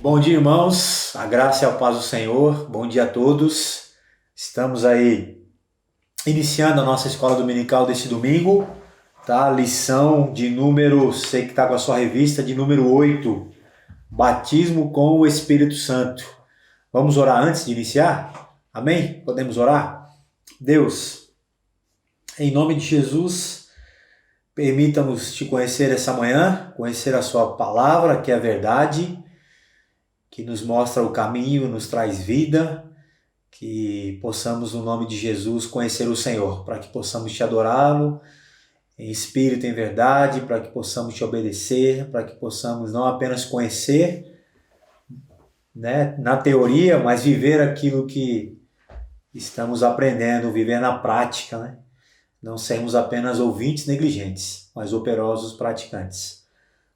Bom dia, irmãos. A graça e a paz do Senhor. Bom dia a todos. Estamos aí iniciando a nossa escola dominical deste domingo, tá? Lição de número, sei que está com a sua revista, de número 8, Batismo com o Espírito Santo. Vamos orar antes de iniciar? Amém? Podemos orar? Deus, em nome de Jesus, permita-nos te conhecer essa manhã, conhecer a sua palavra, que é a verdade, que nos mostra o caminho, nos traz vida, que possamos, no nome de Jesus, conhecer o Senhor, para que possamos te adorá-lo em espírito e em verdade, para que possamos te obedecer, para que possamos não apenas conhecer, né, na teoria, mas viver aquilo que estamos aprendendo, viver na prática, né? Não sermos apenas ouvintes negligentes, mas operosos praticantes.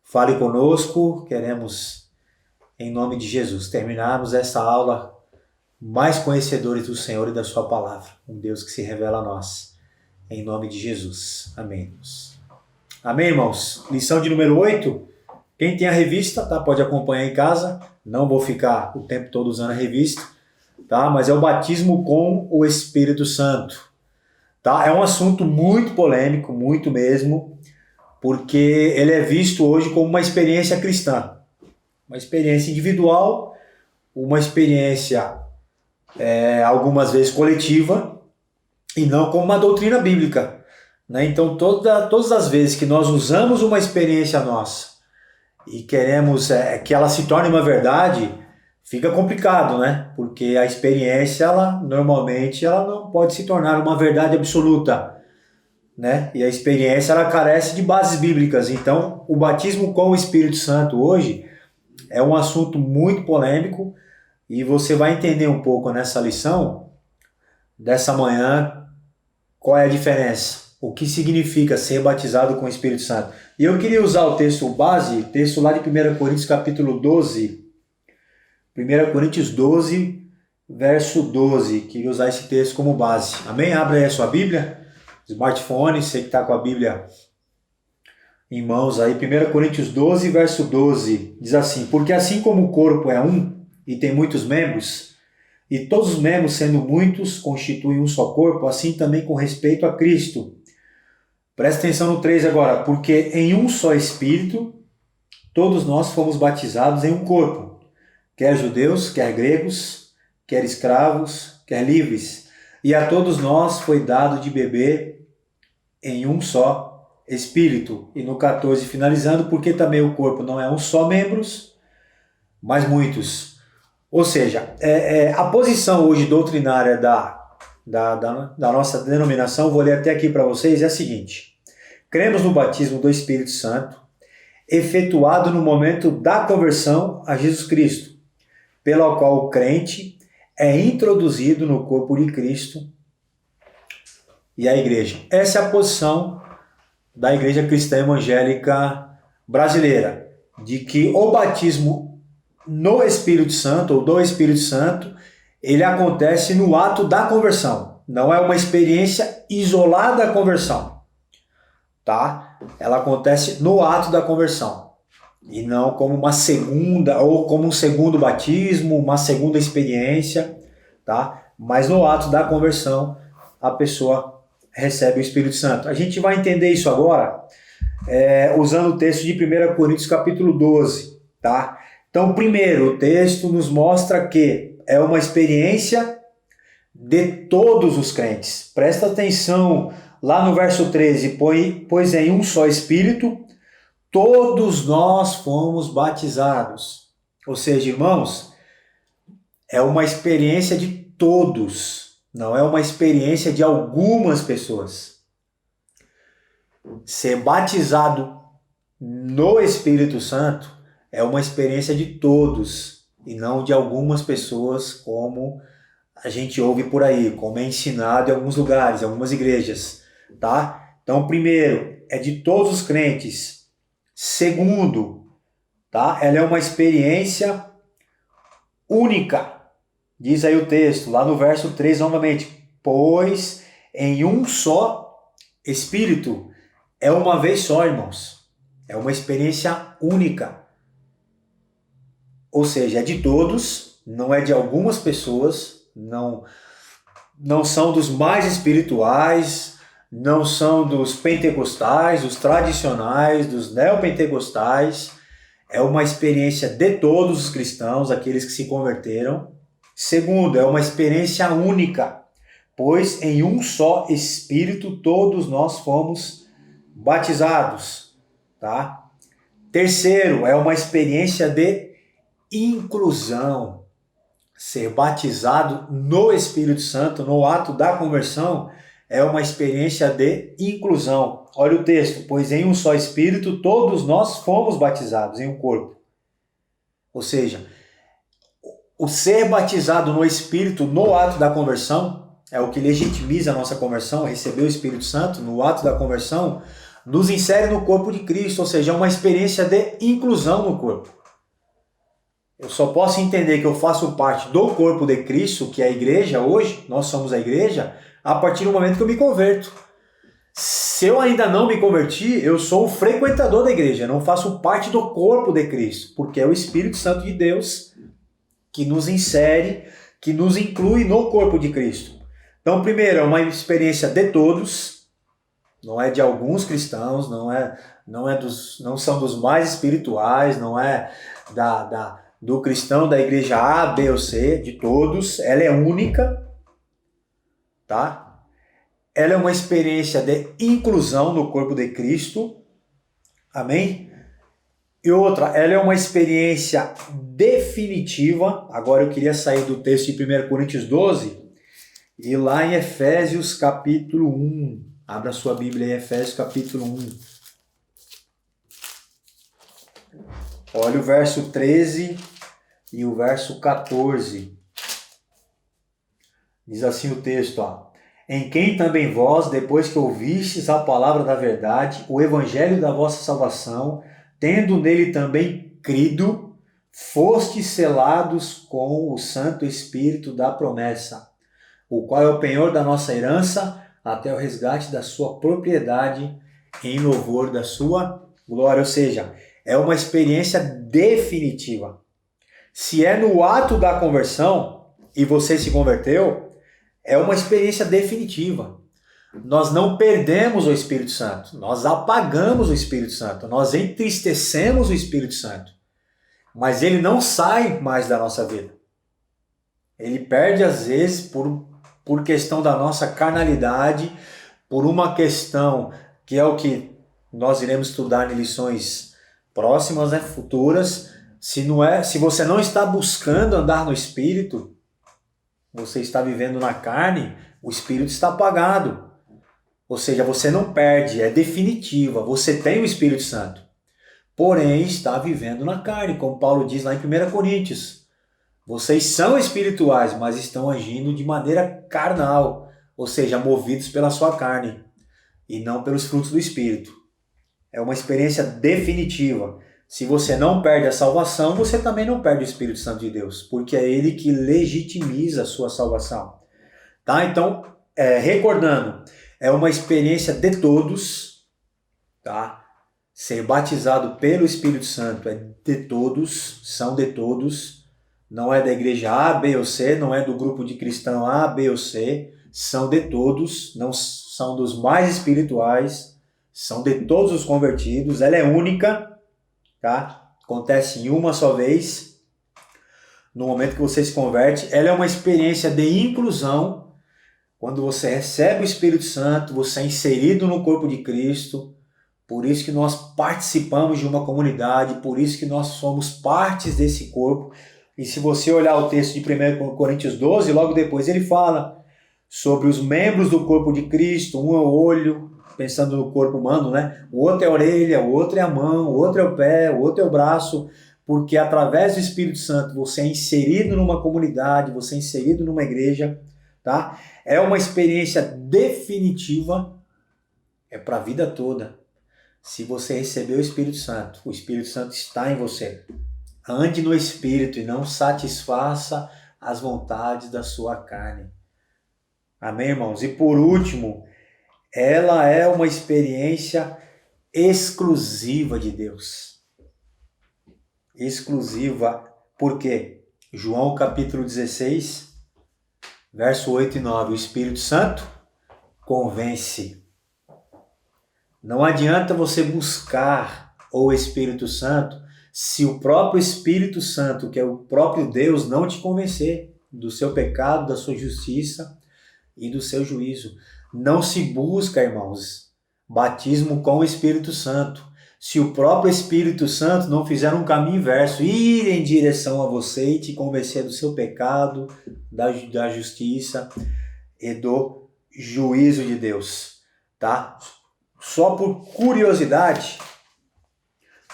Fale conosco, queremos, em nome de Jesus, terminarmos essa aula mais conhecedores do Senhor e da sua palavra, um Deus que se revela a nós, em nome de Jesus. Amém. Amém, irmãos? Lição de número 8. Quem tem a revista, tá? Pode acompanhar em casa. Não vou ficar o tempo todo usando a revista, tá? Mas é o batismo com o Espírito Santo, tá? É um assunto muito polêmico, muito mesmo, porque ele é visto hoje como uma experiência cristã. Uma experiência individual, uma experiência algumas vezes coletiva, e não como uma doutrina bíblica, né? Então todas as vezes que nós usamos uma experiência nossa e queremos que ela se torne uma verdade, fica complicado, né? Porque a experiência, normalmente ela não pode se tornar uma verdade absoluta, né? E a experiência ela carece de bases bíblicas. Então o batismo com o Espírito Santo hoje é um assunto muito polêmico, e você vai entender um pouco nessa lição dessa manhã qual é a diferença, o que significa ser batizado com o Espírito Santo. E eu queria usar o texto base, texto lá de 1 Coríntios capítulo 12, 1 Coríntios 12, verso 12, queria usar esse texto como base. Amém? Abre aí a sua Bíblia, smartphone, você que está com a Bíblia em mãos aí, 1 Coríntios 12, verso 12, diz assim: porque assim como o corpo é um e tem muitos membros, e todos os membros, sendo muitos, constituem um só corpo, assim também com respeito a Cristo. Presta atenção no 3 agora. Porque em um só Espírito, todos nós fomos batizados em um corpo, quer judeus, quer gregos, quer escravos, quer livres, e a todos nós foi dado de beber em um só Espírito. E no 14, finalizando, porque também o corpo não é um só membros, mas muitos. Ou seja, a posição hoje doutrinária da nossa denominação, vou ler até aqui para vocês, é a seguinte: cremos no batismo do Espírito Santo, efetuado no momento da conversão a Jesus Cristo, pelo qual o crente é introduzido no corpo de Cristo e a igreja. Essa é a posição da Igreja Cristã Evangélica Brasileira, de que o batismo no Espírito Santo, ou do Espírito Santo, ele acontece no ato da conversão. Não é uma experiência isolada da conversão, tá? Ela acontece no ato da conversão, e não como uma segunda, ou como um segundo batismo, uma segunda experiência, tá? Mas no ato da conversão, a pessoa recebe o Espírito Santo. A gente vai entender isso agora, usando o texto de 1 Coríntios capítulo 12, tá? Então, primeiro, o texto nos mostra que é uma experiência de todos os crentes. Presta atenção lá no verso 13, pois em um só Espírito, todos nós fomos batizados. Ou seja, irmãos, é uma experiência de todos, não é uma experiência de algumas pessoas. Ser batizado no Espírito Santo é uma experiência de todos e não de algumas pessoas, como a gente ouve por aí, como é ensinado em alguns lugares, em algumas igrejas, tá? Então, primeiro, é de todos os crentes. Segundo, tá? Ela é uma experiência única. Diz aí o texto, lá no verso 3 novamente, pois em um só Espírito. É uma vez só, irmãos. É uma experiência única. ou seja, é de todos, não é de algumas pessoas, não são dos mais espirituais, não são dos pentecostais, dos tradicionais, dos neopentecostais. É uma experiência de todos os cristãos, aqueles que se converteram. Segundo, é uma experiência única, pois em um só Espírito todos nós fomos batizados, tá? Terceiro, é uma experiência de inclusão. Ser batizado no Espírito Santo, no ato da conversão, é uma experiência de inclusão. Olha o texto, pois em um só Espírito todos nós fomos batizados em um corpo. Ou seja, o ser batizado no Espírito no ato da conversão é o que legitimiza a nossa conversão, receber o Espírito Santo no ato da conversão, nos insere no corpo de Cristo, ou seja, é uma experiência de inclusão no corpo. Eu só posso entender que eu faço parte do corpo de Cristo, que é a igreja hoje, nós somos a igreja, a partir do momento que eu me converto. Se eu ainda não me converti, eu sou o frequentador da igreja, não faço parte do corpo de Cristo, porque é o Espírito Santo de Deus que nos insere, que nos inclui no corpo de Cristo. Então, primeiro, é uma experiência de todos, não é de alguns cristãos, não são dos mais espirituais, não é do cristão da igreja A, B ou C, de todos. Ela é única, tá? Ela é uma experiência de inclusão no corpo de Cristo, amém? E outra, ela é uma experiência definitiva. Agora eu queria sair do texto de 1 Coríntios 12 e lá em Efésios capítulo 1. Abra sua Bíblia em Efésios capítulo 1. Olha o verso 13 e o verso 14. Diz assim o texto, ó. Em quem também vós, depois que ouvistes a palavra da verdade, o evangelho da vossa salvação, tendo nele também crido, fostes selados com o Santo Espírito da promessa, o qual é o penhor da nossa herança, até o resgate da sua propriedade, em louvor da sua glória. Ou seja, é uma experiência definitiva. Se é no ato da conversão e você se converteu, é uma experiência definitiva. Nós não perdemos o Espírito Santo, nós apagamos o Espírito Santo, nós entristecemos o Espírito Santo, mas ele não sai mais da nossa vida. Ele perde às vezes por questão da nossa carnalidade, por uma questão que é o que nós iremos estudar em lições próximas, futuras. Se você não está buscando andar no Espírito, você está vivendo na carne, o Espírito está apagado. Ou seja, você não perde, é definitiva, você tem o Espírito Santo. Porém, está vivendo na carne, como Paulo diz lá em 1 Coríntios. Vocês são espirituais, mas estão agindo de maneira carnal, ou seja, movidos pela sua carne e não pelos frutos do Espírito. É uma experiência definitiva. Se você não perde a salvação, você também não perde o Espírito Santo de Deus, porque é ele que legitimiza a sua salvação. Tá? Então, recordando, é uma experiência de todos, tá? Ser batizado pelo Espírito Santo é de todos, são de todos. Não é da igreja A, B ou C, não é do grupo de cristão A, B ou C. São de todos, não são dos mais espirituais, são de todos os convertidos. Ela é única, tá? Acontece em uma só vez. No momento que você se converte, ela é uma experiência de inclusão. Quando você recebe o Espírito Santo, você é inserido no corpo de Cristo. Por isso que nós participamos de uma comunidade, por isso que nós somos partes desse corpo. E se você olhar o texto de 1 Coríntios 12, logo depois ele fala sobre os membros do corpo de Cristo. Um é o olho, pensando no corpo humano, né? O outro é a orelha, o outro é a mão, o outro é o pé, o outro é o braço. Porque através do Espírito Santo você é inserido numa comunidade, você é inserido numa igreja, tá? É uma experiência definitiva, é para a vida toda. Se você recebeu o Espírito Santo está em você. Ande no Espírito e não satisfaça as vontades da sua carne. Amém, irmãos? E por último, ela é uma experiência exclusiva de Deus. Exclusiva. Por quê? João capítulo 16, verso 8 e 9. O Espírito Santo convence. Não adianta você buscar o Espírito Santo se o próprio Espírito Santo, que é o próprio Deus, não te convencer do seu pecado, da sua justiça e do seu juízo. Não se busca, irmãos, batismo com o Espírito Santo se o próprio Espírito Santo não fizer um caminho inverso, ir em direção a você e te convencer do seu pecado, da justiça e do juízo de Deus, tá? Só por curiosidade,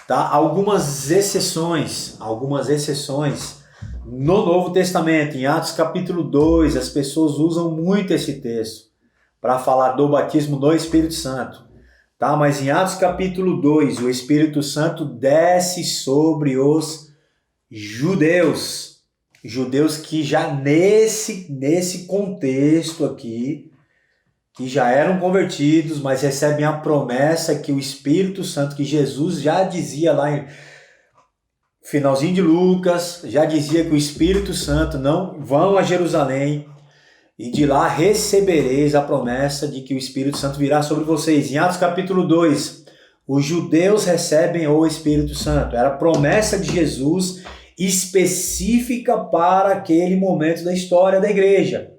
tá? Algumas exceções no Novo Testamento, em Atos capítulo 2, as pessoas usam muito esse texto para falar do batismo no Espírito Santo. Tá? Mas em Atos capítulo 2, o Espírito Santo desce sobre os judeus. Judeus que já nesse contexto aqui, que já eram convertidos, mas recebem a promessa que o Espírito Santo, que Jesus já dizia lá em finalzinho de Lucas, já dizia que o Espírito Santo não vão a Jerusalém, e de lá recebereis a promessa de que o Espírito Santo virá sobre vocês. Em Atos capítulo 2, os judeus recebem o Espírito Santo. Era a promessa de Jesus específica para aquele momento da história da igreja,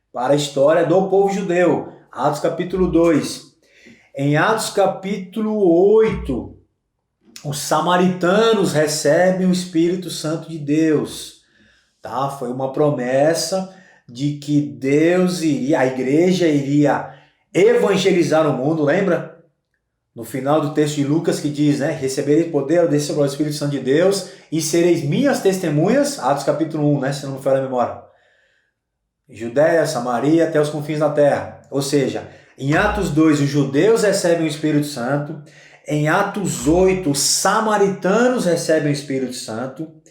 para a história do povo judeu. Atos capítulo 2. Em Atos capítulo 8, os samaritanos recebem o Espírito Santo de Deus. Tá? Foi uma promessa de que Deus iria, a igreja iria evangelizar o mundo, lembra? No final do texto de Lucas que diz, né? Recebereis poder, descer sobre o Espírito Santo de Deus e sereis minhas testemunhas, Atos capítulo 1, né? Se não me falha a memória. Judéia, Samaria, até os confins da terra. Ou seja, em Atos 2, os judeus recebem o Espírito Santo. Em Atos 8, os samaritanos recebem o Espírito Santo.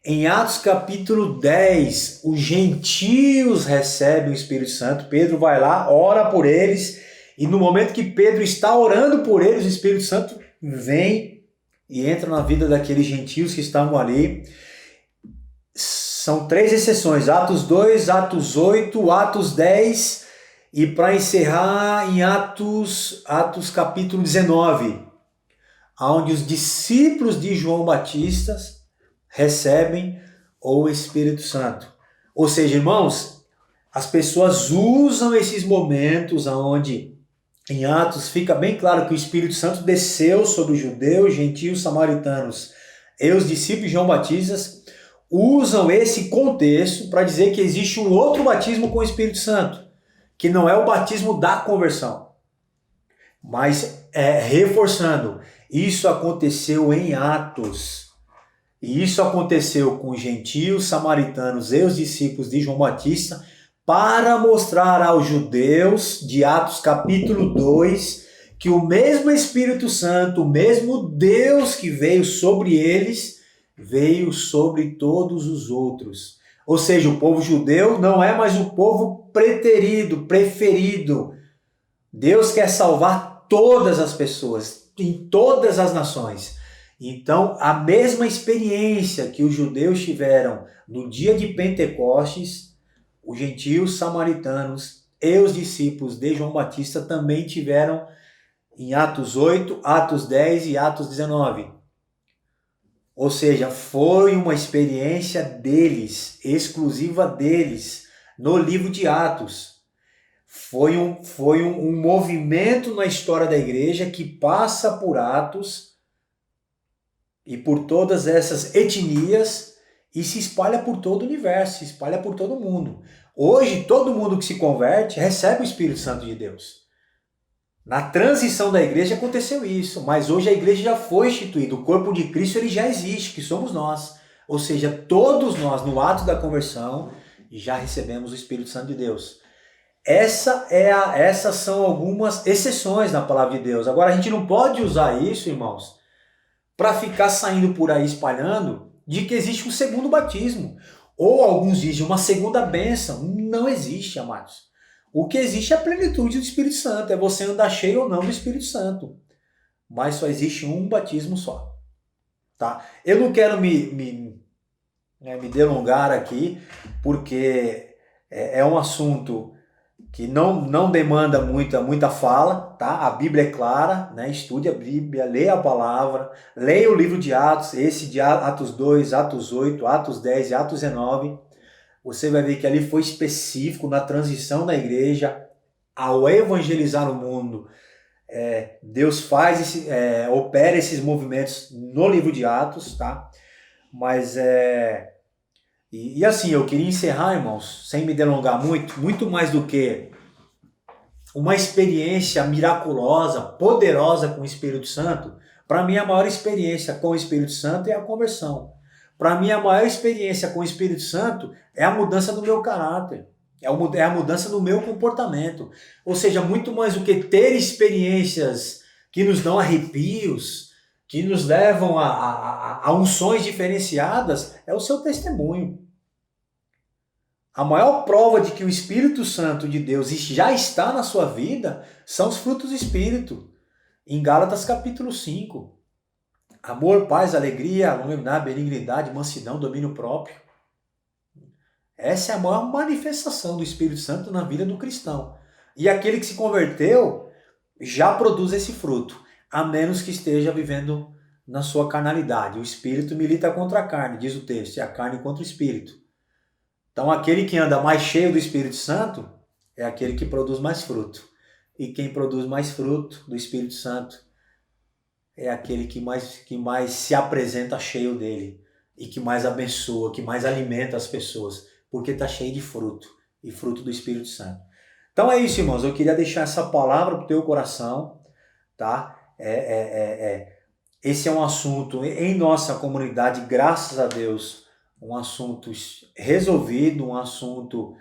Em Atos capítulo 10, os gentios recebem o Espírito Santo. Pedro vai lá, ora por eles, e no momento que Pedro está orando por eles, o Espírito Santo vem e entra na vida daqueles gentios que estavam ali. São 3 exceções, Atos 2, Atos 8, Atos 10, e para encerrar em Atos capítulo 19, onde os discípulos de João Batista recebem o Espírito Santo. Ou seja, irmãos, as pessoas usam esses momentos onde em Atos fica bem claro que o Espírito Santo desceu sobre os judeus, gentios, samaritanos e os discípulos de João Batista, usam esse contexto para dizer que existe um outro batismo com o Espírito Santo, que não é o batismo da conversão. Mas, reforçando, isso aconteceu em Atos. E isso aconteceu com os gentios, samaritanos e os discípulos de João Batista para mostrar aos judeus, de Atos capítulo 2, que o mesmo Espírito Santo, o mesmo Deus que veio sobre eles, veio sobre todos os outros. Ou seja, o povo judeu não é mais o povo preterido, preferido. Deus quer salvar todas as pessoas, em todas as nações. Então, a mesma experiência que os judeus tiveram no dia de Pentecostes, os gentios, samaritanos e os discípulos de João Batista também tiveram em Atos 8, Atos 10 e Atos 19. Ou seja, foi uma experiência deles, exclusiva deles, no livro de Atos. Foi um movimento na história da igreja que passa por Atos e por todas essas etnias e se espalha por todo o universo, se espalha por todo mundo. Hoje, todo mundo que se converte recebe o Espírito Santo de Deus. Na transição da igreja aconteceu isso, mas hoje a igreja já foi instituída, o corpo de Cristo ele já existe, que somos nós. Ou seja, todos nós, no ato da conversão, já recebemos o Espírito Santo de Deus. Essas são algumas exceções na palavra de Deus. Agora, a gente não pode usar isso, irmãos, para ficar saindo por aí espalhando de que existe um segundo batismo. Ou alguns dizem uma segunda bênção. Não existe, amados. O que existe é a plenitude do Espírito Santo. É você andar cheio ou não do Espírito Santo. Mas só existe um batismo só. Tá? Eu não quero me me delongar aqui, porque é um assunto que não demanda muita fala, tá? A Bíblia é clara, né? Estude a Bíblia, leia a palavra, leia o livro de Atos, esse de Atos 2, Atos 8, Atos 10 e Atos 19. Você vai ver que ali foi específico na transição da igreja ao evangelizar o mundo. Deus opera esses movimentos no livro de Atos, tá? Mas e assim, eu queria encerrar, irmãos, sem me delongar muito mais do que uma experiência miraculosa, poderosa com o Espírito Santo. Para mim, a maior experiência com o Espírito Santo é a conversão. Para mim, a maior experiência com o Espírito Santo é a mudança do meu caráter. É a mudança do meu comportamento. Ou seja, muito mais do que ter experiências que nos dão arrepios, que nos levam a unções diferenciadas, é o seu testemunho. A maior prova de que o Espírito Santo de Deus já está na sua vida são os frutos do Espírito. Em Gálatas capítulo 5. Amor, paz, alegria, longanimidade, benignidade, mansidão, domínio próprio. Essa é a maior manifestação do Espírito Santo na vida do cristão. E aquele que se converteu já produz esse fruto, a menos que esteja vivendo na sua carnalidade. O Espírito milita contra a carne, diz o texto, e a carne contra o Espírito. Então aquele que anda mais cheio do Espírito Santo é aquele que produz mais fruto. E quem produz mais fruto do Espírito Santo é aquele que mais se apresenta cheio dele e que mais abençoa, que mais alimenta as pessoas, porque está cheio de fruto, e fruto do Espírito Santo. Então é isso, irmãos, eu queria deixar essa palavra para o teu coração, tá? Esse é um assunto em nossa comunidade, graças a Deus, um assunto resolvido, um assunto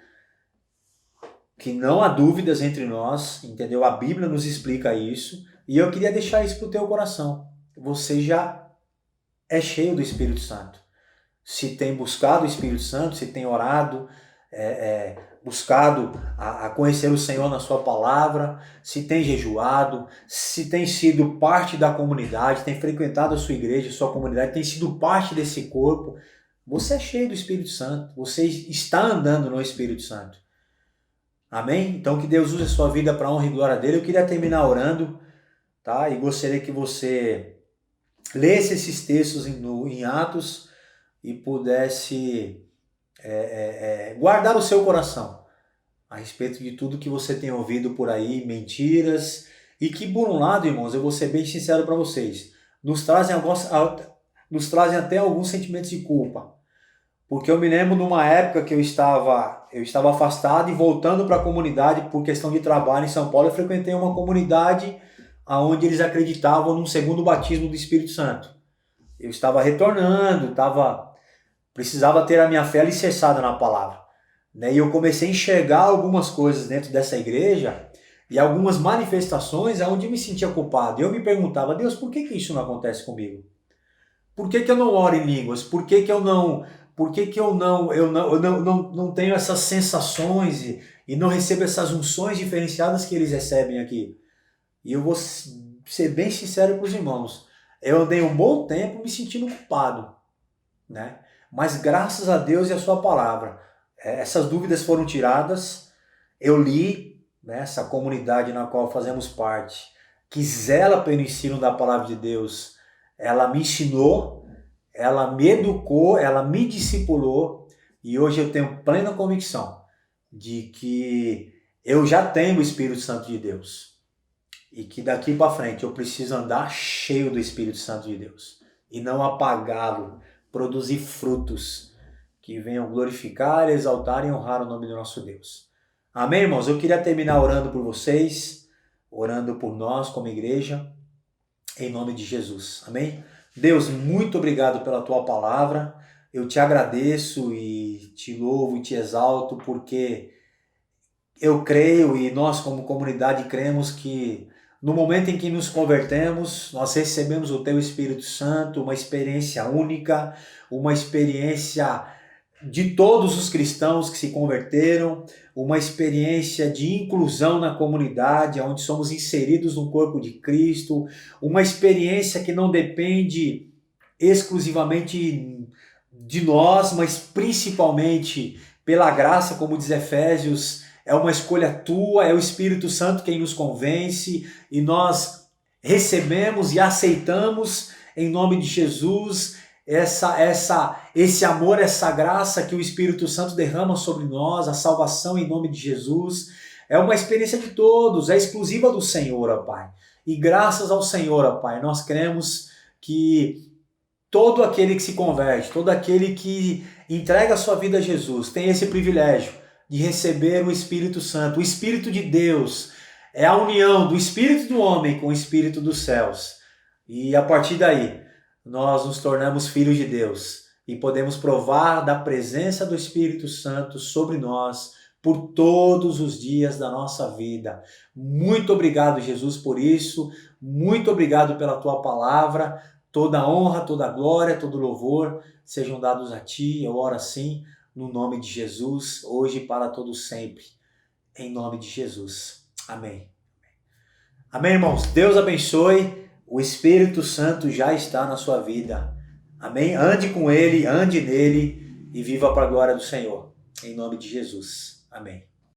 que não há dúvidas entre nós, entendeu? A Bíblia nos explica isso, e eu queria deixar isso para o teu coração. Você já é cheio do Espírito Santo. Se tem buscado o Espírito Santo, se tem orado, buscado a conhecer o Senhor na sua palavra, se tem jejuado, se tem sido parte da comunidade, tem frequentado a sua igreja, a sua comunidade, tem sido parte desse corpo, você é cheio do Espírito Santo, você está andando no Espírito Santo. Amém? Então que Deus use a sua vida para a honra e glória dele. Eu queria terminar orando, tá? E gostaria que você lesse esses textos em Atos e pudesse guardar o seu coração a respeito de tudo que você tem ouvido por aí, mentiras, e que, por um lado, irmãos, eu vou ser bem sincero para vocês, nos trazem até alguns sentimentos de culpa. Porque eu me lembro de uma época que eu estava afastado e voltando para a comunidade por questão de trabalho em São Paulo. Eu frequentei uma comunidade onde eles acreditavam num segundo batismo do Espírito Santo. Eu estava retornando, precisava ter a minha fé alicerçada na palavra. E eu comecei a enxergar algumas coisas dentro dessa igreja e algumas manifestações onde eu me sentia culpado. E eu me perguntava, Deus, por que isso não acontece comigo? Por que eu não oro em línguas? Por que eu não tenho essas sensações e não recebo essas unções diferenciadas que eles recebem aqui? E eu vou ser bem sincero com os irmãos. Eu andei um bom tempo me sentindo culpado, né? Mas graças a Deus e a sua palavra, essas dúvidas foram tiradas. Eu li, né, essa comunidade na qual fazemos parte, que zela pelo ensino da palavra de Deus. Ela me ensinou, ela me educou, ela me discipulou, e hoje eu tenho plena convicção de que eu já tenho o Espírito Santo de Deus e que daqui para frente eu preciso andar cheio do Espírito Santo de Deus e não apagá-lo, produzir frutos que venham glorificar, exaltar e honrar o nome do nosso Deus. Amém, irmãos? Eu queria terminar orando por vocês, orando por nós como igreja, em nome de Jesus. Amém? Deus, muito obrigado pela tua palavra. Eu te agradeço e te louvo e te exalto porque eu creio e nós como comunidade cremos que no momento em que nos convertemos, nós recebemos o teu Espírito Santo, uma experiência única, uma experiência de todos os cristãos que se converteram, uma experiência de inclusão na comunidade, onde somos inseridos no corpo de Cristo, uma experiência que não depende exclusivamente de nós, mas principalmente pela graça, como diz Efésios, é uma escolha tua, é o Espírito Santo quem nos convence e nós recebemos e aceitamos em nome de Jesus esse amor, essa graça que o Espírito Santo derrama sobre nós, a salvação em nome de Jesus. É uma experiência de todos, é exclusiva do Senhor, ó Pai. E graças ao Senhor, ó Pai, nós cremos que todo aquele que se converte, todo aquele que entrega a sua vida a Jesus, tem esse privilégio de receber o Espírito Santo. O Espírito de Deus é a união do Espírito do homem com o Espírito dos céus. E a partir daí, nós nos tornamos filhos de Deus e podemos provar da presença do Espírito Santo sobre nós por todos os dias da nossa vida. Muito obrigado, Jesus, por isso. Muito obrigado pela tua palavra. Toda honra, toda glória, todo louvor sejam dados a ti. Eu oro assim, no nome de Jesus, hoje e para todo sempre. Em nome de Jesus. Amém. Amém, irmãos? Deus abençoe. O Espírito Santo já está na sua vida. Amém? Ande com Ele, ande nele e viva para a glória do Senhor. Em nome de Jesus. Amém.